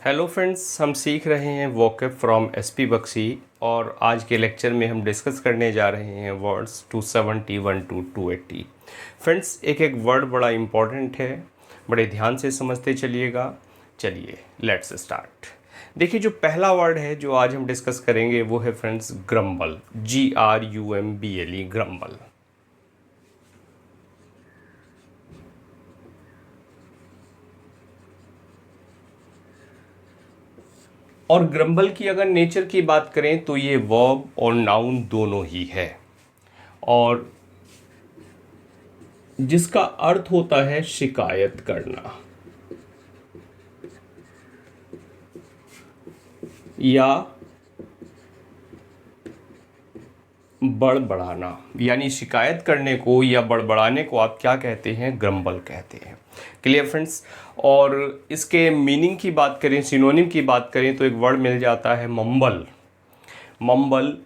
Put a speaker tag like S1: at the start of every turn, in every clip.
S1: Hello friends, हम सीख रहे हैं वोकैब फ्रॉम एसपी बख्शी और आज के लेक्चर में हम डिस्कस करने जा रहे हैं वर्ड्स 271 टू 280। फ्रेंड्स, एक एक वर्ड बड़ा इम्पॉर्टेंट है, बड़े ध्यान से समझते चलिएगा। चलिए लेट्स स्टार्ट। देखिए, जो पहला वर्ड है जो आज हम डिस्कस करेंगे वो है फ्रेंड्स ग्रम्बल, GRUMBLE, ग्रम्बल। और ग्रम्बल की अगर नेचर की बात करें तो ये वर्ब और नाउन दोनों ही है, और जिसका अर्थ होता है शिकायत करना या बड़बड़ाना। यानी शिकायत करने को या बड़बड़ाने को आप क्या कहते हैं? ग्रम्बल कहते हैं। Clear friends? और इसके मीनिंग की बात करें, सिनोनिम की बात करें तो एक वर्ड मिल जाता है मम्बल, मम्बल,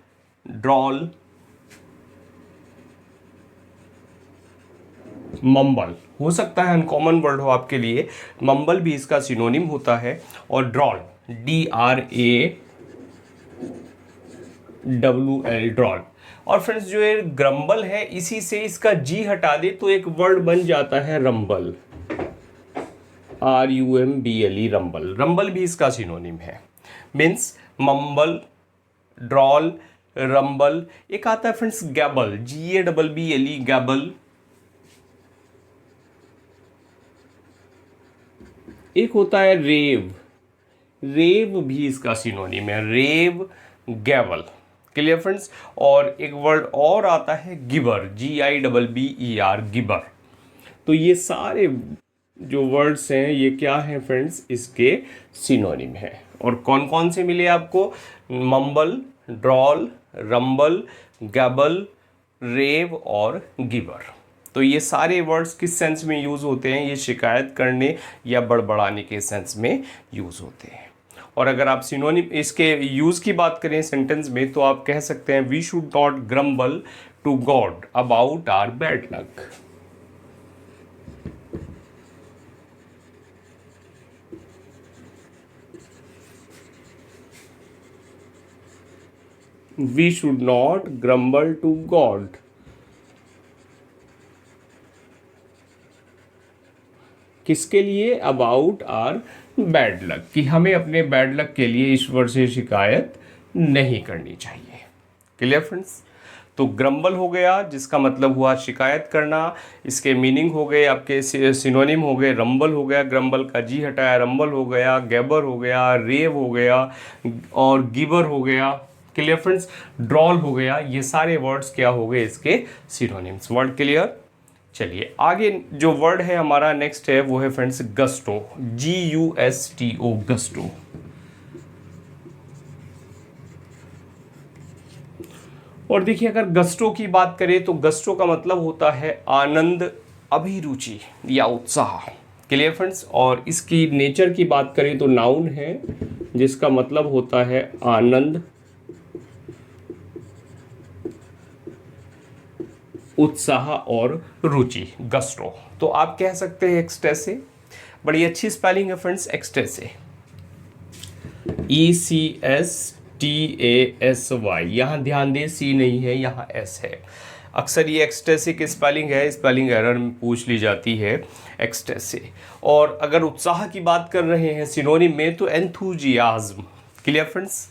S1: ड्रॉल, मम्बल। हो सकता है अनकॉमन वर्ड हो आपके लिए, मम्बल भी इसका सिनोनिम होता है। और ड्रॉल, DRAWL, ड्रॉल। और फ्रेंड्स, जो ये ग्रम्बल है, इसी से इसका जी हटा दे तो एक वर्ड बन जाता है रंबल, RUMBLE, रंबल। रंबल भी इसका सिनोनिम है। Means mumble, drawl, rumble. एक आता है फ्रेंड्स गैबल, GABBLE, गैबल। एक होता है रेव, रेव भी इसका सिनोनिम है, रेव, गैबल। Clear friends? और एक वर्ड और आता है गिबर, GIBBER, गिबर। तो ये सारे जो वर्ड्स हैं ये क्या हैं फ्रेंड्स? इसके सिनोनिम है। और कौन कौन से मिले आपको? मम्बल, ड्रॉल, रंबल, गैबल, रेव और गिबर। तो ये सारे वर्ड्स किस सेंस में यूज़ होते हैं? ये शिकायत करने या बड़बड़ाने के सेंस में यूज़ होते हैं। और अगर आप सिनोनिम इसके यूज़ की बात करें सेंटेंस में तो आप कह सकते हैं we should not grumble to God about our bad luck. We should not grumble to God, किसके लिए? अबाउट आर बैड लक, कि हमें अपने बैड लक के लिए ईश्वर से शिकायत नहीं करनी चाहिए। Clear friends? तो ग्रम्बल हो गया जिसका मतलब हुआ शिकायत करना। इसके मीनिंग हो गए आपके, सिनोनिम हो गए, रंबल हो गया, ग्रम्बल का जी हटाया, रंबल हो गया, गैबर हो गया, रेव हो गया और गिबर हो गया। Clear friends? ड्रॉल हो गया। ये सारे वर्ड्स क्या हो गए? इसके सिनोनिम्स। Word clear? चलिए आगे जो वर्ड है हमारा नेक्स्ट है वो है फ्रेंड्स गस्टो, GUSTO, गस्टो। और देखिए, अगर गस्टो की बात करें तो गस्टो का मतलब होता है आनंद, अभिरुचि या उत्साह। Clear friends? और इसकी नेचर की बात करें तो नाउन है जिसका मतलब होता है आनंद, उत्साह और रुचि, गस्टो। तो आप कह सकते हैं एक्सटेसे। बड़ी अच्छी स्पेलिंग है फ्रेंड्स, एक्सटेसे, ECSTASY। यहाँ ध्यान दें, सी नहीं है, यहाँ एस है। अक्सर ये एक्सटेसे की स्पेलिंग है, स्पेलिंग एरर में पूछ ली जाती है, एक्सटेसे। और अगर उत्साह की बात कर रहे हैं सिनोनिम में तो enthusiasm. Clear friends?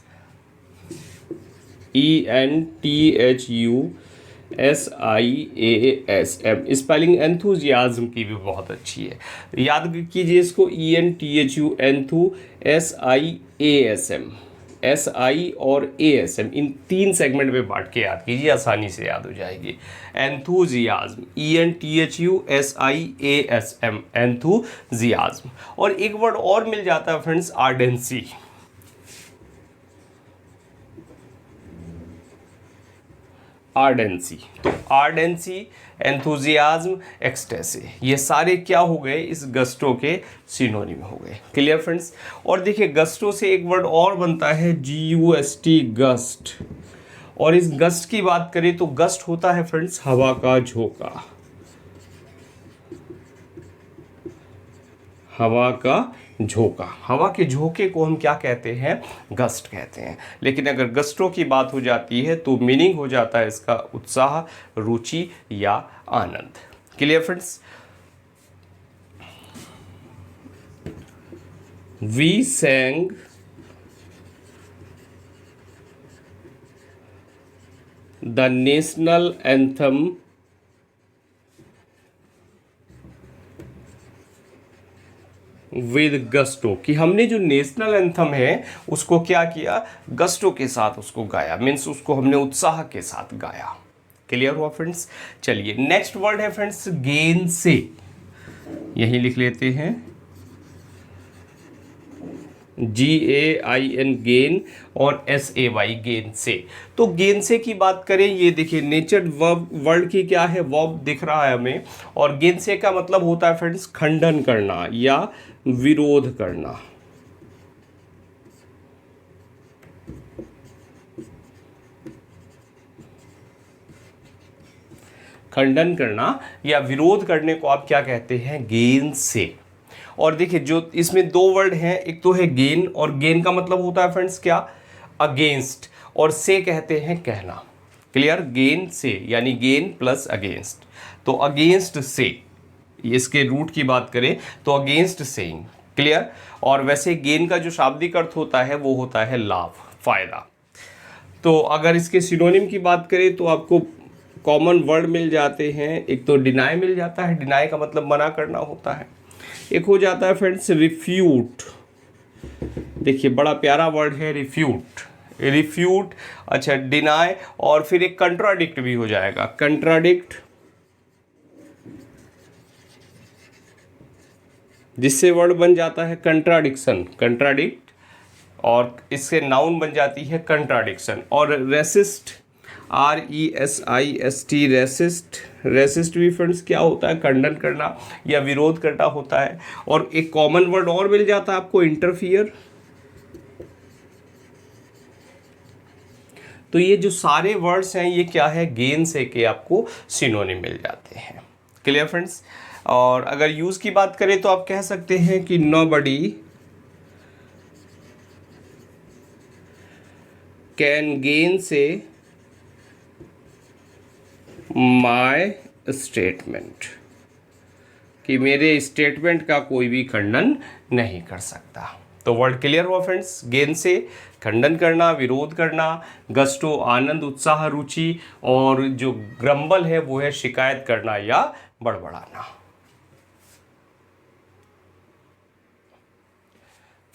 S1: ENTHUSIASM, spelling enthusiasm की भी बहुत अच्छी है। याद कीजिए इसको, ENTHU, एंथु, SIASM, SI और ASM, इन तीन सेगमेंट में बांट के याद कीजिए, आसानी से याद हो जाएगी। Enthusiasm, ENTHU SIASM, enthusiasm. और एक वर्ड और मिल जाता है फ्रेंड्स, आर्डेंसी। आर्डेंसी, तो आर्डेंसी, एंथुजियाज्म, एक्सटेसी, ये सारे क्या हो गए? इस गस्टो के सिनोनिम हो गए। Clear friends? और देखिए, गस्टो से एक वर्ड और बनता है GUST, गस्ट। और इस गस्ट की बात करें तो गस्ट होता है फ्रेंड्स हवा का झोंका, हवा का झोंका। हवा के झोंके को हम क्या कहते हैं? गस्ट कहते हैं। लेकिन अगर गस्टों की बात हो जाती है तो मीनिंग हो जाता है इसका उत्साह, रुचि या आनंद। Clear friends? We sang the national anthem with gusto, कि हमने जो नेशनल एंथम है उसको क्या किया? गस्टो के साथ उसको गाया, मीन्स उसको हमने उत्साह के साथ गाया। क्लियर हुआ फ्रेंड्स? चलिए नेक्स्ट वर्ड है फ्रेंड्स गेन से। यही लिख लेते हैं GAIN गेन और SAY गेन से। तो गेन से की बात करें, ये देखिए नेचर वर्ड की क्या है? वर्ब दिख रहा है हमें। और गेन से का मतलब होता है फ्रेंड्स खंडन करना या विरोध करना। खंडन करना या विरोध करने को आप क्या कहते हैं? गेन से। और देखिए जो इसमें दो वर्ड हैं, एक तो है गेन, और गेन का मतलब होता है फ्रेंड्स क्या? अगेंस्ट। और से कहते हैं कहना। क्लियर? गेन से यानी गेन प्लस अगेंस्ट। तो अगेंस्ट से, इसके रूट की बात करें तो अगेंस्ट सेइंग। क्लियर? और वैसे गेन का जो शाब्दिक अर्थ होता है वो होता है लाभ, फायदा। तो अगर इसके सिनोनिम की बात करें तो आपको कॉमन वर्ड मिल जाते हैं। एक तो डिनाई मिल जाता है, डिनाई का मतलब मना करना होता है। एक हो जाता है फ्रेंड्स रिफ्यूट। देखिए बड़ा प्यारा वर्ड है रिफ्यूट, रिफ्यूट। अच्छा, डिनाई, और फिर एक कंट्राडिक्ट भी हो जाएगा, कंट्राडिक्ट, जिससे वर्ड बन जाता है कंट्राडिक्शन, कंट्राडिक्ट। और इससे नाउन बन जाती है कंट्राडिक्शन। और रेसिस्ट, RESIST, रेसिस्ट। रेसिस्ट भी फ्रेंड्स क्या होता है? खंडन करना या विरोध करना होता है। और एक कॉमन वर्ड और मिल जाता है आपको, इंटरफियर। तो ये जो सारे वर्ड्स हैं ये क्या है? गेन से के आपको सिनोनिम मिल जाते हैं। Clear friends? और अगर यूज की बात करें तो आप कह सकते हैं कि नोबडी कैन गेन से माय स्टेटमेंट, कि मेरे स्टेटमेंट का कोई भी खंडन नहीं कर सकता। तो वर्ड क्लियर हुआ फ्रेंड्स? गेन से खंडन करना, विरोध करना, गस्टो आनंद, उत्साह, रुचि, और जो ग्रम्बल है वो है शिकायत करना या बड़बड़ाना।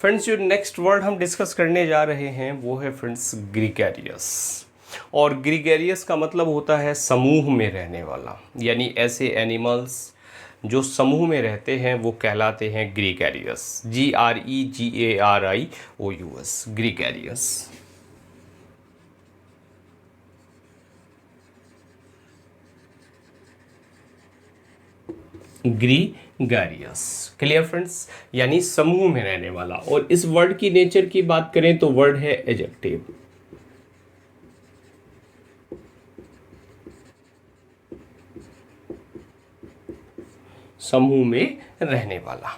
S1: फ्रेंड्स जो नेक्स्ट वर्ड हम डिस्कस करने जा रहे हैं वो है फ्रेंड्स ग्रीगेरियस। और ग्रीगेरियस का मतलब होता है समूह में रहने वाला, यानी ऐसे एनिमल्स जो समूह में रहते हैं वो कहलाते हैं gregarious. GREGARIOUS, gregarious. Gregarious. Clear friends? यानी समूह में रहने वाला। और इस वर्ड की नेचर की बात करें तो वर्ड है एडजेक्टिव, समूह में रहने वाला।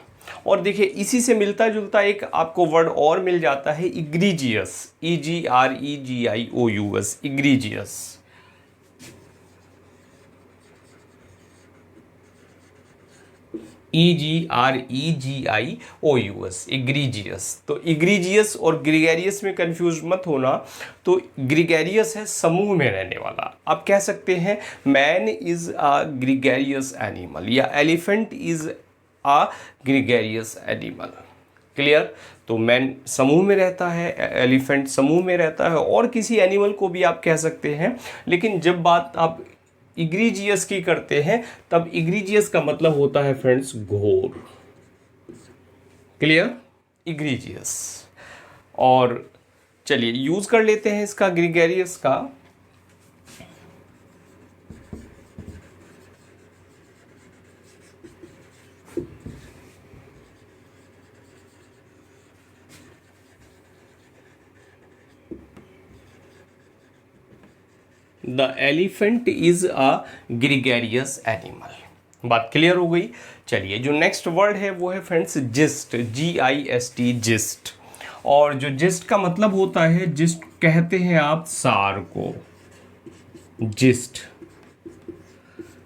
S1: और देखिए इसी से मिलता जुलता एक आपको वर्ड और मिल जाता है egregious, EGREGIOUS, egregious. EGREGIOUS, egregious. तो इग्रीजियस और ग्रीगेरियस में कंफ्यूज मत होना। तो ग्रीगेरियस है समूह में रहने वाला। आप कह सकते हैं man is a gregarious animal, या elephant is a gregarious animal. Clear? तो मैन समूह में रहता है, एलिफेंट समूह में रहता है, और किसी एनिमल को भी आप कह सकते हैं। लेकिन जब बात आप इग्रीजियस की करते हैं तब इग्रीजियस का मतलब होता है फ्रेंड्स घोर। क्लियर? इग्रीजियस। और चलिए यूज कर लेते हैं इसका ग्रीगेरियस का। The elephant is a gregarious animal. बात क्लियर हो गई। चलिए जो नेक्स्ट वर्ड है वो है फ्रेंड्स जिस्ट, GIST, जिस्ट। और जो जिस्ट का मतलब होता है, जिस्ट कहते हैं आप सार को, जिस्ट,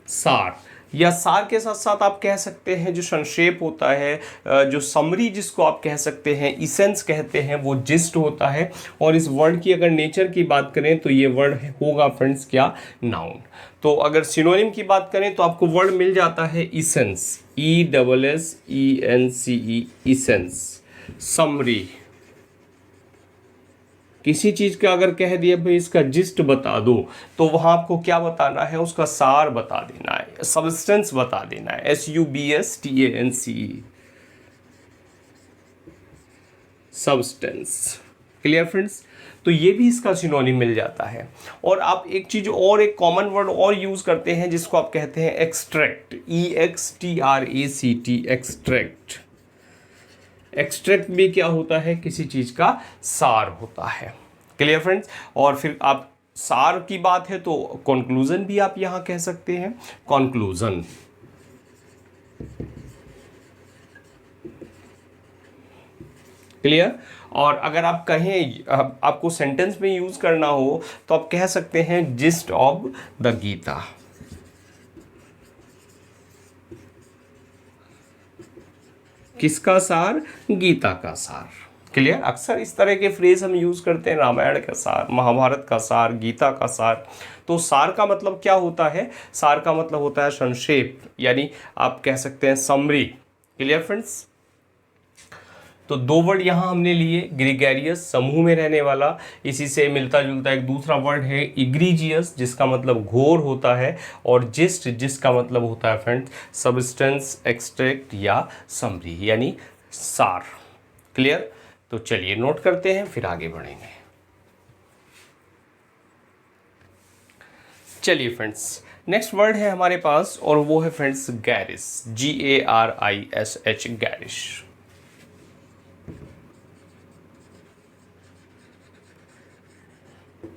S1: सार, या सार के साथ साथ आप कह सकते हैं जो संक्षेप होता है, जो समरी जिसको आप कह सकते हैं, इसेंस कहते हैं, वो जिस्ट होता है। और इस वर्ड की अगर नेचर की बात करें तो ये वर्ड होगा फ्रेंड्स क्या, नाउन। तो अगर सिनोनिम की बात करें तो आपको वर्ड मिल जाता है इसेंस, ESSENCE, इसेंस, समरी। किसी चीज़ का अगर कह दिया भाई इसका जिस्ट बता दो, तो वहाँ आपको क्या बताना है, उसका सार बता देना है, सब्सटेंस बता देना है, SUBSTANCE, सब्सटेंस। Clear friends. तो ये भी इसका सिनोनिम मिल जाता है। और आप एक चीज़ और, एक कॉमन वर्ड और यूज़ करते हैं जिसको आप कहते हैं एक्सट्रैक्ट, EXTRACT, एक्सट्रैक्ट। एक्सट्रैक्ट भी क्या होता है, किसी चीज़ का सार होता है। Clear friends. और फिर आप सार की बात है तो कंक्लूजन भी आप यहां कह सकते हैं, कंक्लूजन। क्लियर। और अगर आप कहें, आपको सेंटेंस में यूज करना हो तो आप कह सकते हैं जिस्ट ऑफ द गीता। किसका सार, गीता का सार। क्लियर। अक्सर इस तरह के फ्रेज हम यूज करते हैं, रामायण का सार, महाभारत का सार, गीता का सार। तो सार का मतलब क्या होता है, सार का मतलब होता है संक्षेप, यानी आप कह सकते हैं समरी। Clear friends. तो दो वर्ड यहाँ हमने लिए, ग्रीगेरियस, समूह में रहने वाला। इसी से मिलता जुलता एक दूसरा वर्ड है इग्रीजियस, जिसका मतलब घोर होता है, और जिस्ट, जिसका मतलब होता है फ्रेंड्स सब्सटेंस, एक्सट्रैक्ट या समरी, यानी सार। क्लियर। तो चलिए नोट करते हैं, फिर आगे बढ़ेंगे। चलिए फ्रेंड्स, नेक्स्ट वर्ड है हमारे पास और वो है फ्रेंड्स गैरिश, GARISH, गैरिश।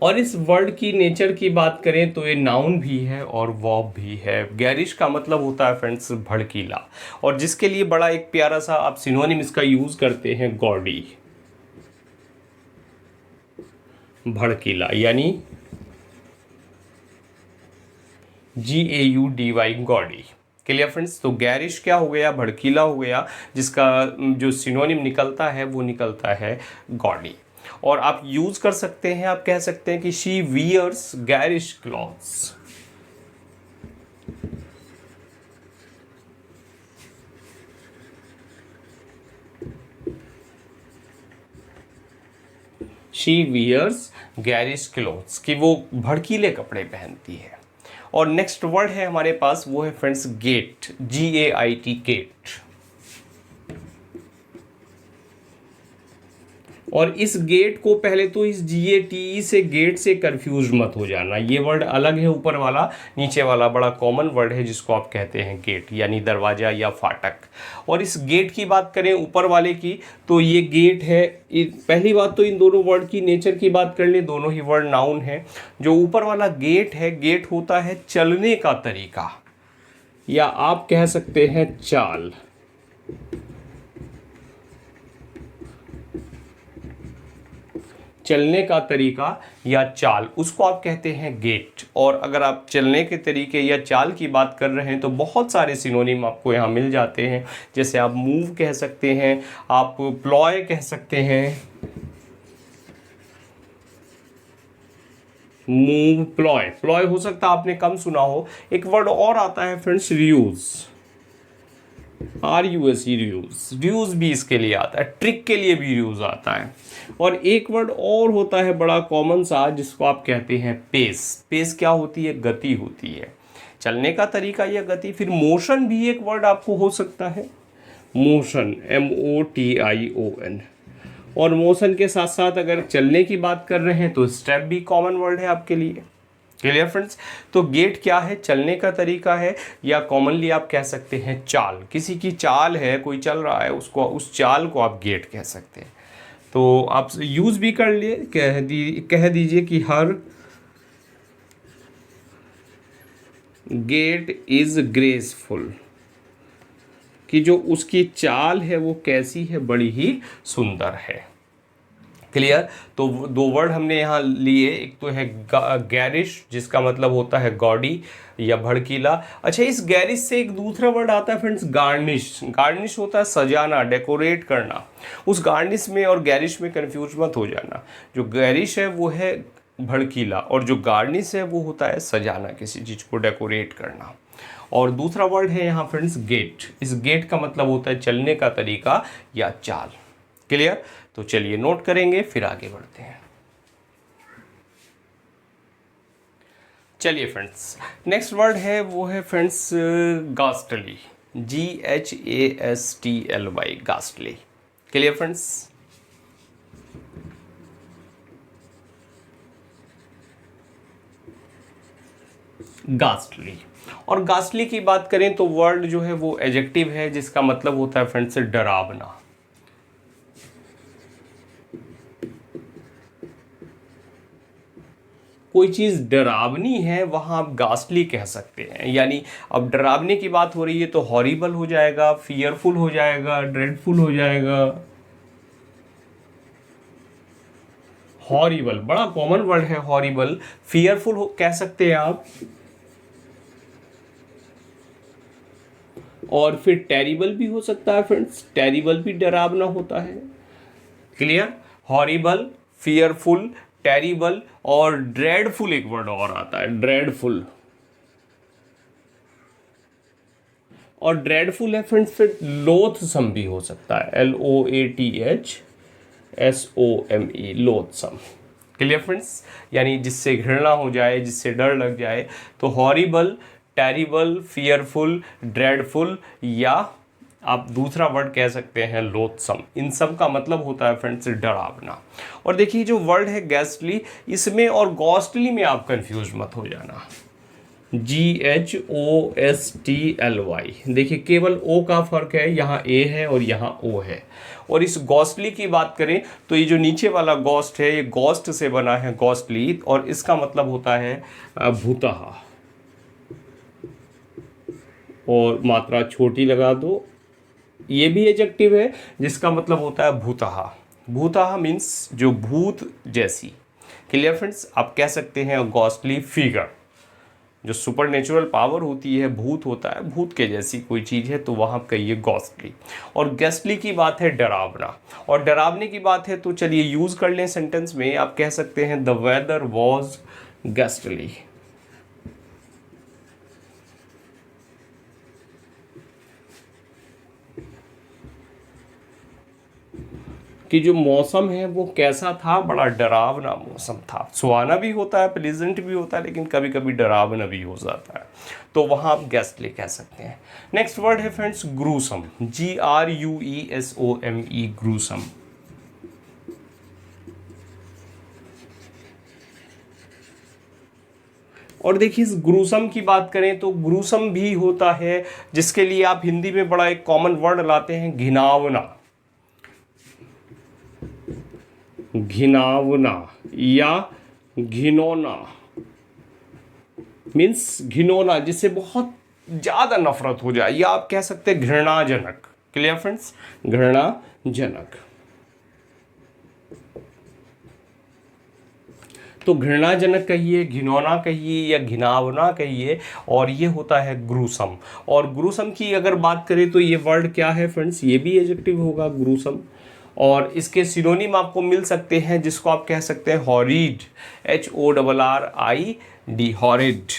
S1: और इस वर्ड की नेचर की बात करें तो ये नाउन भी है और वर्ब भी है। गैरिश का मतलब होता है फ्रेंड्स भड़कीला, और जिसके लिए बड़ा एक प्यारा सा आप सिनोनिम इसका यूज करते हैं, गॉडी, भड़कीला, यानी GAUDY, गॉडी। Clear friends. तो गैरिश क्या हो गया, भड़कीला हो गया, जिसका जो सिनोनिम निकलता है वो निकलता है गॉडी। और आप यूज कर सकते हैं, आप कह सकते हैं कि she wears garish clothes. She wears garish clothes, कि वो भड़कीले कपड़े पहनती है। और नेक्स्ट वर्ड है हमारे पास वो है फ्रेंड्स गेट, GAIT, गेट। और इस गेट को पहले तो इस GATE से, गेट से कंफ्यूज मत हो जाना, ये वर्ड अलग है, ऊपर वाला, नीचे वाला बड़ा कॉमन वर्ड है जिसको आप कहते हैं गेट, यानी दरवाजा या फाटक। और इस गेट की बात करें ऊपर वाले की, तो ये गेट है। पहली बात तो इन दोनों वर्ड की नेचर की बात कर ले, दोनों ही वर्ड नाउन है। जो ऊपर वाला गेट है, गेट होता है चलने का तरीका, या आप कह सकते हैं चाल। चलने का तरीका या चाल, उसको आप कहते हैं गेट। और अगर आप चलने के तरीके या चाल की बात कर रहे हैं तो बहुत सारे सिनोनिम आपको यहाँ मिल जाते हैं। जैसे आप मूव कह सकते हैं, आप प्लॉय कह सकते हैं, मूव, प्लॉय। प्लॉय हो सकता है आपने कम सुना हो। एक वर्ड और आता है friends reuse, RUSE, reuse. Reuse भी इसके लिए आता है, ट्रिक के लिए भी रियूज आता है। और एक वर्ड और होता है बड़ा कॉमन सा, जिसको आप कहते हैं पेस। पेस क्या होती है, गति होती है, चलने का तरीका या गति। फिर मोशन भी एक वर्ड आपको हो सकता है, मोशन, MOTION। और मोशन के साथ साथ अगर चलने की बात कर रहे हैं तो स्टेप भी कॉमन वर्ड है आपके लिए। Clear friends. तो गेट क्या है, चलने का तरीका है, या कॉमनली आप कह सकते हैं चाल। किसी की चाल है, कोई चल रहा है, उसको, उस चाल को आप गेट कह सकते हैं। तो आप यूज भी कर लिए, कह दीजिए कि हर गेट इज ग्रेसफुल, कि जो उसकी चाल है वो कैसी है, बड़ी ही सुंदर है। क्लियर। तो दो वर्ड हमने यहाँ लिए, एक तो है गैरिश जिसका मतलब होता है गॉडी या भड़कीला। अच्छा, इस गैरिश से एक दूसरा वर्ड आता है फ्रेंड्स, गार्निश। गार्निश होता है सजाना, डेकोरेट करना। उस गार्निश में और गैरिश में कंफ्यूज मत हो जाना। जो गैरिश है वो है भड़कीला और जो गार्निश है वो होता है सजाना, किसी चीज़ को डेकोरेट करना। और दूसरा वर्ड है यहाँ फ्रेंड्स गेट। इस गेट का मतलब होता है चलने का तरीका या चाल। क्लियर। तो चलिए नोट करेंगे फिर आगे बढ़ते हैं। चलिए फ्रेंड्स, नेक्स्ट वर्ड है वो है friends ghastly. GHASTLY, ghastly. Clear friends. Ghastly. और गास्टली की बात करें तो वर्ड जो है वो एडजेक्टिव है जिसका मतलब होता है फ्रेंड्स डरावना। कोई चीज़ डरावनी है वहाँ आप गास्टली कह सकते हैं। यानी अब डरावने की बात हो रही है तो हॉरिबल हो जाएगा, फियरफुल हो जाएगा, ड्रेडफुल हो जाएगा। हॉरिबल बड़ा कॉमन वर्ड है, हॉरिबल। फियरफुल कह सकते हैं आप, और फिर टेरिबल भी हो सकता है फ्रेंड्स। टेरिबल भी डरावना होता है। क्लियर। हॉरिबल, फियरफुल, टेरिबल और ड्रेडफुल एक वर्ड और आता है, ड्रेडफुल। और ड्रेडफुल है फ्रेंड्स फिर लोथसम भी हो सकता है, LOATHSOME, लोथसम। Clear friends. यानी जिससे घृणा हो जाए, जिससे डर लग जाए। तो हॉरिबल, टेरिबल, फियरफुल, ड्रेडफुल या आप दूसरा वर्ड कह सकते हैं लोथसम। इन सब का मतलब होता है फ्रेंड्स डरावना। और देखिए जो वर्ड है गैस्टली, इसमें और गॉस्टली में आप कंफ्यूज मत हो जाना। GHOSTLY, देखिए केवल ओ का फर्क है, यहाँ ए है और यहाँ ओ है। और इस गॉस्टली की बात करें तो ये जो नीचे वाला गॉस्ट है ये गॉस्ट से बना है, गॉस्टली, और इसका मतलब होता है भूतहा। और मात्रा छोटी लगा दो, ये भी एडजेक्टिव है जिसका मतलब होता है भूतहा। भूतहा मीन्स जो भूत जैसी। Clear friends. आप कह सकते हैं गॉस्टली फिगर, जो सुपर नेचुरल पावर होती है, भूत होता है, भूत के जैसी कोई चीज़ है तो वहाँ कहिए गॉस्टली। और गैस्टली की बात है डरावना, और डरावने की बात है तो चलिए यूज़ कर लें सेंटेंस में। आप कह सकते हैं द वेदर वॉज गैस्टली। कि जो मौसम है वो कैसा था, बड़ा डरावना मौसम था। सुहाना भी होता है, प्लेजेंट भी होता है, लेकिन कभी कभी डरावना भी हो जाता है, तो वहाँ आप गैस्टली कह सकते हैं। नेक्स्ट वर्ड है फ्रेंड्स ग्रूसम। GRUESOME, gruesome. और देखिए इस ग्रूसम की बात करें तो ग्रूसम भी होता है जिसके लिए आप हिंदी में बड़ा एक कॉमन वर्ड लाते हैं, घिनावना। घिनावना या घिनौना मीन्स घिनौना, जिससे बहुत ज़्यादा नफरत हो जाए, या आप कह सकते हैं घृणाजनक। Clear friends. घृणाजनक। तो घृणाजनक कहिए, घिनौना कहिए या घिनावना कहिए, और ये होता है ग्रूसम। और ग्रूसम की अगर बात करें तो ये वर्ड क्या है फ्रेंड्स, ये भी एडजेक्टिव होगा ग्रूसम। और इसके सिनोनिम आपको मिल सकते हैं जिसको आप कह सकते हैं हॉरिड, HORRID, हॉरिड।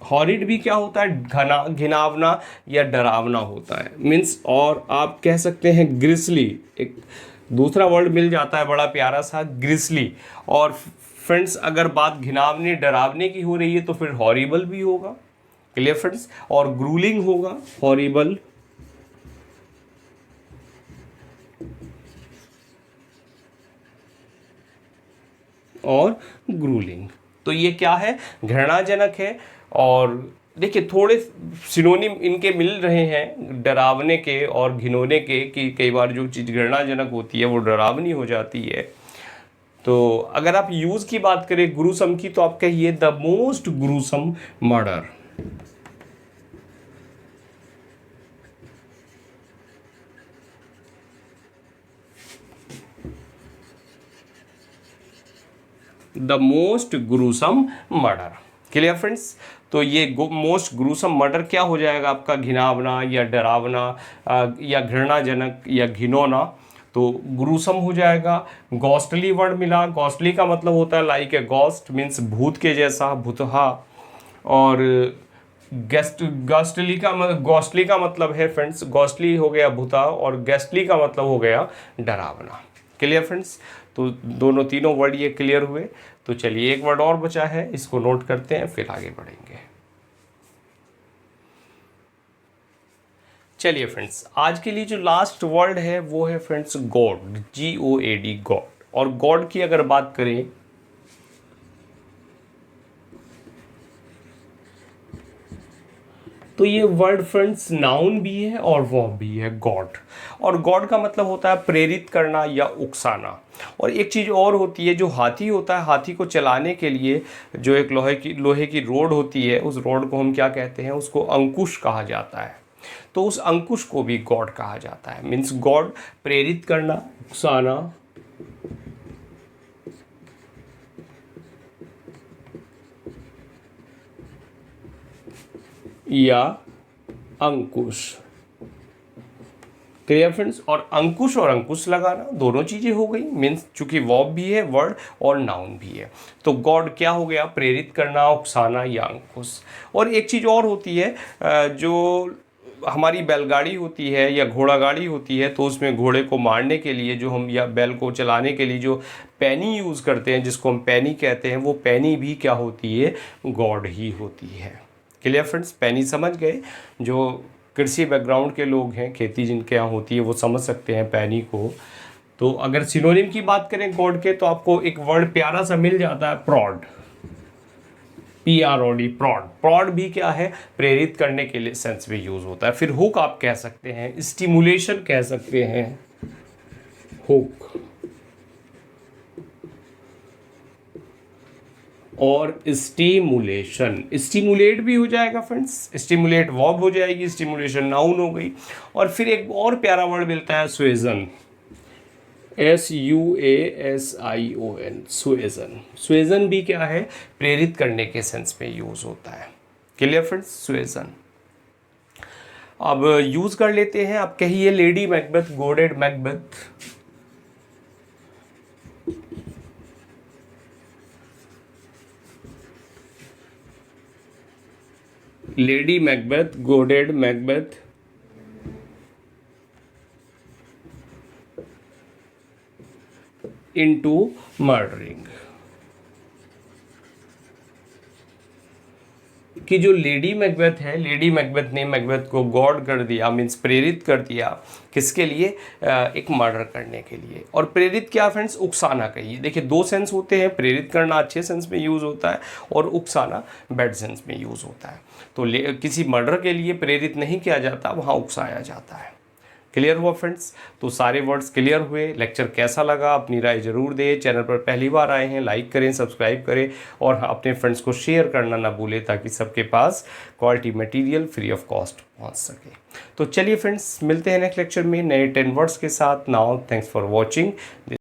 S1: हॉरिड भी क्या होता है, घिनावना या डरावना होता है मीन्स। और आप कह सकते हैं ग्रिसली, एक दूसरा वर्ड मिल जाता है बड़ा प्यारा सा, ग्रिसली। और फ्रेंड्स अगर बात घिनावने डरावने की हो रही है तो फिर हॉरिबल भी होगा। Clear friends. और ग्रूलिंग होगा, हॉरिबल और ग्रूलिंग। तो ये क्या है, घृणाजनक है। और देखिए थोड़े सिनोनिम इनके मिल रहे हैं डरावने के और घिनौने के, कि कई बार जो चीज़ घृणाजनक होती है वो डरावनी हो जाती है। तो अगर आप यूज़ की बात करें ग्रूसम की, तो आप कहिए the most gruesome murder. The most gruesome murder. Clear friends? तो ये मोस्ट ग्रूसम मर्डर क्या हो जाएगा आपका? घिनावना या डरावना या घृणाजनक या घिनौना, तो ग्रूसम हो जाएगा। गॉस्टली वर्ड मिला। गॉस्टली का मतलब होता है लाइक ए गॉस्ट मीन्स भूत के जैसा, भूतहा। और गॉस्टली का मतलब है फ्रेंड्स, गॉस्टली हो गया भूता और गैस्टली का मतलब हो गया डरावना। Clear friends? तो दोनों तीनों वर्ड ये क्लियर हुए। तो चलिए एक वर्ड और बचा है, इसको नोट करते हैं फिर आगे बढ़ेंगे। चलिए फ्रेंड्स, आज के लिए जो लास्ट वर्ड है वो है फ्रेंड्स गॉड, GOAD, गॉड। और गॉड की अगर बात करें तो ये वर्ड फ्रेंड्स नाउन भी है और वर्ब भी है, गॉड। और गॉड का मतलब होता है प्रेरित करना या उकसाना। और एक चीज़ और होती है, जो हाथी होता है, हाथी को चलाने के लिए जो एक लोहे की रोड होती है, उस रोड को हम क्या कहते हैं? उसको अंकुश कहा जाता है। तो उस अंकुश को भी गॉड कहा जाता है। मीन्स गॉड प्रेरित करना, उकसाना या अंकुश। Clear friends? और अंकुश और अंकुश लगाना दोनों चीजें हो गई। मीन्स चूंकि वर्ब भी है वर्ड और नाउन भी है, तो गॉड क्या हो गया? प्रेरित करना, उकसाना या अंकुश। और एक चीज और होती है, जो हमारी बैलगाड़ी होती है या घोड़ा गाड़ी होती है, तो उसमें घोड़े को मारने के लिए जो हम, या बैल को चलाने के लिए जो पैनी यूज़ करते हैं, जिसको हम पैनी कहते हैं, वो पैनी भी क्या होती है? गॉड ही होती है। Clear friends? पैनी समझ गए? जो कृषि बैकग्राउंड के लोग हैं, खेती जिनके यहाँ होती है, वो समझ सकते हैं पैनी को। तो अगर सिनोनिम की बात करें गॉड के, तो आपको एक वर्ड प्यारा सा मिल जाता है, प्रॉड, PROD, प्रॉड। प्रॉड भी क्या है? प्रेरित करने के लिए सेंस में यूज होता है। फिर हुक आप कह सकते हैं, स्टिमुलेशन कह सकते हैं, हुक। और स्टिमुलेशन, स्टिमुलेट भी हो जाएगा फ्रेंड्स, स्टिमुलेट वर्ब हो जाएगी, स्टिमुलेशन नाउन हो गई। और फिर एक और प्यारा वर्ड मिलता है सुएजन, SUASION, सुएजन। सुएजन भी क्या है? प्रेरित करने के सेंस में यूज होता है। Clear friends? सुएजन। अब यूज कर लेते हैं। आप कहिए lady Macbeth, goaded Macbeth. Lady Macbeth, goaded Macbeth into murdering. कि जो लेडी मैकबेथ है, लेडी मैकबेथ ने मैकबेथ को गॉड कर दिया, मीन्स प्रेरित कर दिया। किसके लिए? एक मर्डर करने के लिए। और प्रेरित क्या फ्रेंड्स? उकसाना कहिए। देखिए दो सेंस होते हैं, प्रेरित करना अच्छे सेंस में यूज़ होता है और उकसाना बैड सेंस में यूज़ होता है। तो किसी मर्डर के लिए प्रेरित नहीं किया जाता, वहाँ उकसाया जाता है। क्लियर हुआ फ्रेंड्स? तो सारे वर्ड्स क्लियर हुए। लेक्चर कैसा लगा अपनी राय जरूर दें। चैनल पर पहली बार आए हैं लाइक करें, सब्सक्राइब करें और अपने फ्रेंड्स को शेयर करना ना भूलें, ताकि सबके पास quality material free of cost पहुंच सके। तो चलिए फ्रेंड्स, मिलते हैं नेक्स्ट लेक्चर में नए 10 वर्ड्स के साथ। Now thanks for watching.